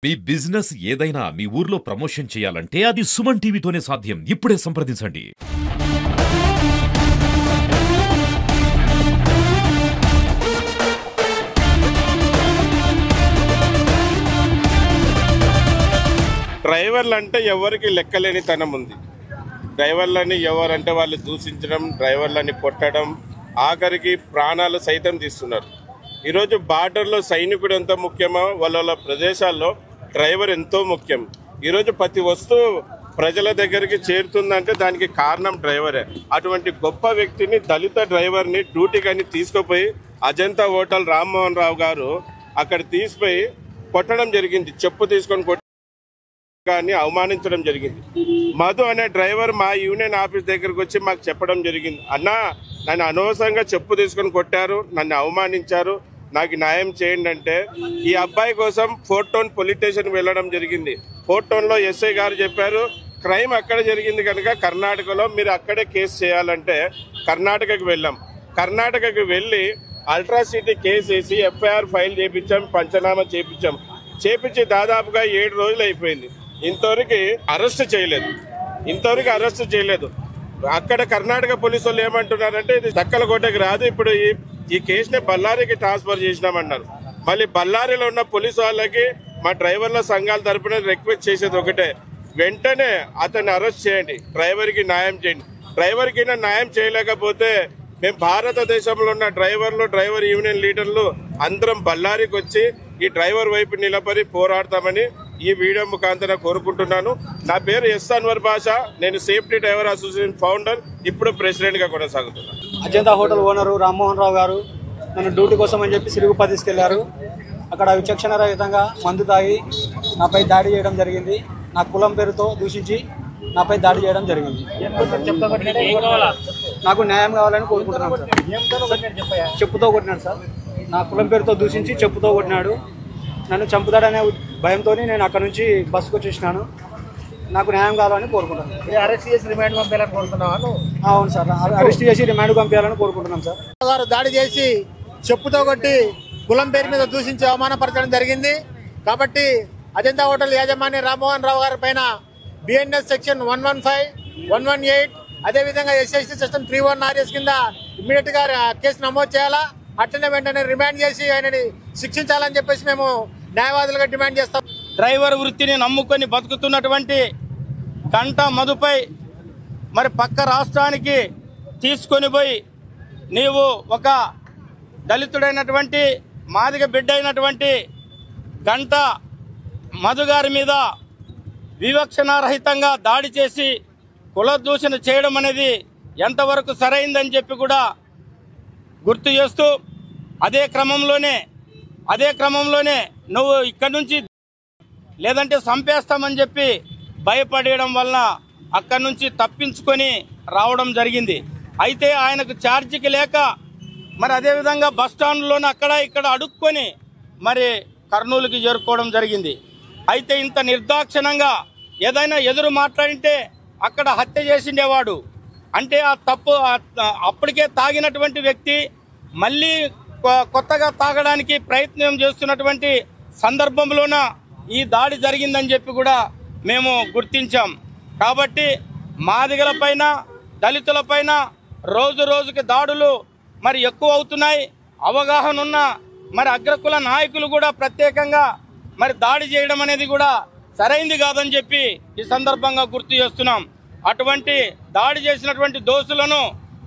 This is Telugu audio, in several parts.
మీ బిజినెస్ ఏదైనా మీ ఊర్లో ప్రమోషన్ చేయాలంటే అది సుమన్ టీవీతోనే సాధ్యం. ఇప్పుడే సంప్రదించండి. డ్రైవర్లు అంటే ఎవరికి లెక్కలేనితనం ఉంది. డ్రైవర్లని ఎవరంటే వాళ్ళు దూషించడం, డ్రైవర్లని కొట్టడం, ఆఖరికి ప్రాణాలు సైతం తీస్తున్నారు. ఈరోజు బార్డర్లో సైనికుడు ఎంత ముఖ్యమో వాళ్ళ ప్రదేశాల్లో డ్రైవర్ ఎంతో ముఖ్యం. ఈరోజు ప్రతి వస్తువు ప్రజల దగ్గరికి చేరుతుందంటే దానికి కారణం డ్రైవరే. అటువంటి గొప్ప వ్యక్తిని, దళిత డ్రైవర్ని డ్యూటీకి తీసుకుపోయి అజంతా హోటల్ రామ్మోహన్ రావు గారు అక్కడ తీసిపోయి కొట్టడం జరిగింది. చెప్పు తీసుకొని కానీ అవమానించడం జరిగింది. మధు అనే డ్రైవర్ మా యూనియన్ ఆఫీస్ దగ్గరకు వచ్చి మాకు చెప్పడం జరిగింది, అన్నా నన్ను అనవసరంగా చెప్పు తీసుకొని కొట్టారు, నన్ను అవమానించారు, నాకు న్యాయం చేయండి అంటే ఈ అబ్బాయి కోసం 4 టౌన్ పోలీస్ స్టేషన్ వెళ్ళడం జరిగింది. 4 టౌన్లో ఎస్ఐ గారు చెప్పారు, క్రైమ్ అక్కడ జరిగింది కనుక కర్ణాటకలో మీరు అక్కడే కేసు చేయాలంటే కర్ణాటకకు వెళ్ళాం. కర్ణాటకకు వెళ్ళి అల్ట్రాసిటీ కేసు వేసి ఎఫ్ఐఆర్ ఫైల్ చేయించాం, పంచనామా చేపించి దాదాపుగా 7 రోజులు అయిపోయింది. ఇంతవరకు అరెస్ట్ చేయలేదు. అక్కడ కర్ణాటక పోలీసు వాళ్ళు ఏమంటున్నారంటే ఇది దక్కలకోటకి రాదు, ఇప్పుడు ఈ కేసుని బళ్ళారికి ట్రాన్స్ఫర్ చేసినామన్నారు. మళ్ళీ బళ్ళారిలో ఉన్న పోలీసు వాళ్ళకి మా డ్రైవర్ల సంఘాల తరపున రిక్వెస్ట్ చేసేది ఒకటే, వెంటనే అతన్ని అరెస్ట్ చేయండి, డ్రైవర్కి న్యాయం చేయండి. డ్రైవర్కి న్యాయం చేయలేకపోతే మేము భారతదేశంలో ఉన్న డ్రైవర్ యూనియన్ లీడర్లు అందరం బళ్ళారికి వచ్చి ఈ డ్రైవర్ వైపు నిలబడి పోరాడతామని ఈ వీడియో ముఖాంతర కోరుకుంటున్నాను. నా పేరు ఎస్ అన్వర్ బాషా, నేను సేఫ్టీ డ్రైవర్ అసోసియేషన్ ఫౌండర్, ఇప్పుడు ప్రెసిడెంట్ గా కొనసాగుతున్నాను. అజంతా హోటల్ ఓనరు రామ్మోహన్ రావు గారు నన్ను డ్యూటీ కోసం అని చెప్పి సిరుగుపతి తీసుకెళ్లారు. అక్కడ విచక్షణ రహితంగా మందు తాగి నాపై దాడి చేయడం జరిగింది. నా కులం పేరుతో దూషించి నాపై దాడి చేయడం జరిగింది. నాకు న్యాయం కావాలని కోరుకుంటున్నాను సార్. చెప్పుతో కొట్టినాడు సార్, నా కులం పేరుతో దూషించి చెప్పుతో కొట్టినాడు. నన్ను చంపుతాడనే భయంతో నేను అక్కడ నుంచి బస్సుకు వచ్చేసినాను. నాకు న్యాయం కావాలని కోరుకుంటున్నాను. అరెస్ట్ చేసి రిమాండ్ పంపించాలని కోరుతున్నాను. అవును సార్, అరెస్ట్ చేసి రిమాండ్ పంపించాలని కోరుకుంటున్నాం సార్. గారు దాడి చేసి చెప్పుతో కొట్టి కులం పేరు మీద దూషించి అవమానపరచడం జరిగింది. కాబట్టి అజంతా హోటల్ యాజమాన్య రామ్మోహన్ రావు గారి పైన బిఎన్ఎస్ సెక్షన్ 115, 118 అదేవిధంగా ఎస్ఎస్టీ సెక్షన్ 31RS కింద ఇమ్మీడియట్ గా కేసు నమోదు చేయాలా, అట్లనే వెంటనే రిమాండ్ చేసి ఆయనని శిక్షించాలని చెప్పేసి మేము న్యాయవాదులుగా డిమాండ్ చేస్తాం. డ్రైవర్ వృత్తిని నమ్ముకొని బతుకుతున్నటువంటి గంటా మధుపై మరి పక్క రాష్ట్రానికి తీసుకొని పోయి నీవు ఒక దళితుడైనటువంటి మాదిగ బిడ్డ అయినటువంటి గంటా మధు గారి మీద వివక్షణారహితంగా దాడి చేసి కుల దూషణ చేయడం అనేది ఎంతవరకు సరైందని చెప్పి కూడా గుర్తు చేస్తూ అదే క్రమంలోనే నువ్వు ఇక్కడి నుంచి లేదంటే చంపేస్తామని చెప్పి భయపడేయడం వలన అక్కడి నుంచి తప్పించుకొని రావడం జరిగింది. అయితే ఆయనకు ఛార్జీకి లేక మరి అదేవిధంగా బస్టాండ్లోనే అక్కడ ఇక్కడ అడుక్కొని మరి కర్నూలుకి చేరుకోవడం జరిగింది. అయితే ఇంత నిర్దాక్షిణంగా ఏదైనా ఎదురు మాట్లాడింటే అక్కడ హత్య చేసిండేవాడు. అంటే ఆ తప్పు అప్పటికే తాగినటువంటి వ్యక్తి మళ్ళీ కొత్తగా తాగడానికి ప్రయత్నం చేస్తున్నటువంటి సందర్భంలోన ఈ దాడి జరిగిందని చెప్పి కూడా మేము గుర్తించాం. కాబట్టి మాదిగలపైన దళితులపైన రోజు రోజుకి దాడులు మరి ఎక్కువ అవుతున్నాయి. అవగాహన ఉన్న మరి అగ్రకుల నాయకులు కూడా ప్రత్యేకంగా మరి దాడి చేయడం అనేది కూడా సరైంది కాదని చెప్పి ఈ సందర్భంగా గుర్తు చేస్తున్నాం. అటువంటి దాడి చేసినటువంటి దోషులను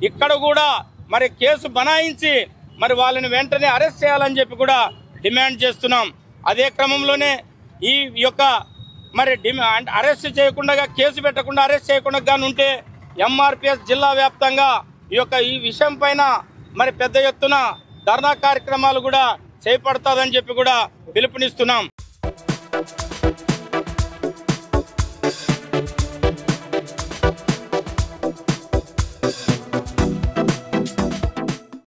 ఇక్కడ కూడా మరి కేసు బనాయించి మరి వాళ్ళని వెంటనే అరెస్ట్ చేయాలని చెప్పి కూడా డిమాండ్ చేస్తున్నాం. అదే క్రమంలోనే ఈ యొక్క మరి అరెస్ట్ చేయకుండా కేసు పెట్టకుండా అరెస్ట్ చేయకుండా గాని ఉంటే ఎంఆర్పిఎస్ జిల్లా వ్యాప్తంగా ఈ విషయం పైన మరి పెద్ద ఎత్తున ధర్నా కార్యక్రమాలు కూడా చేపడతాదని చెప్పి కూడా పిలుపునిస్తున్నాం.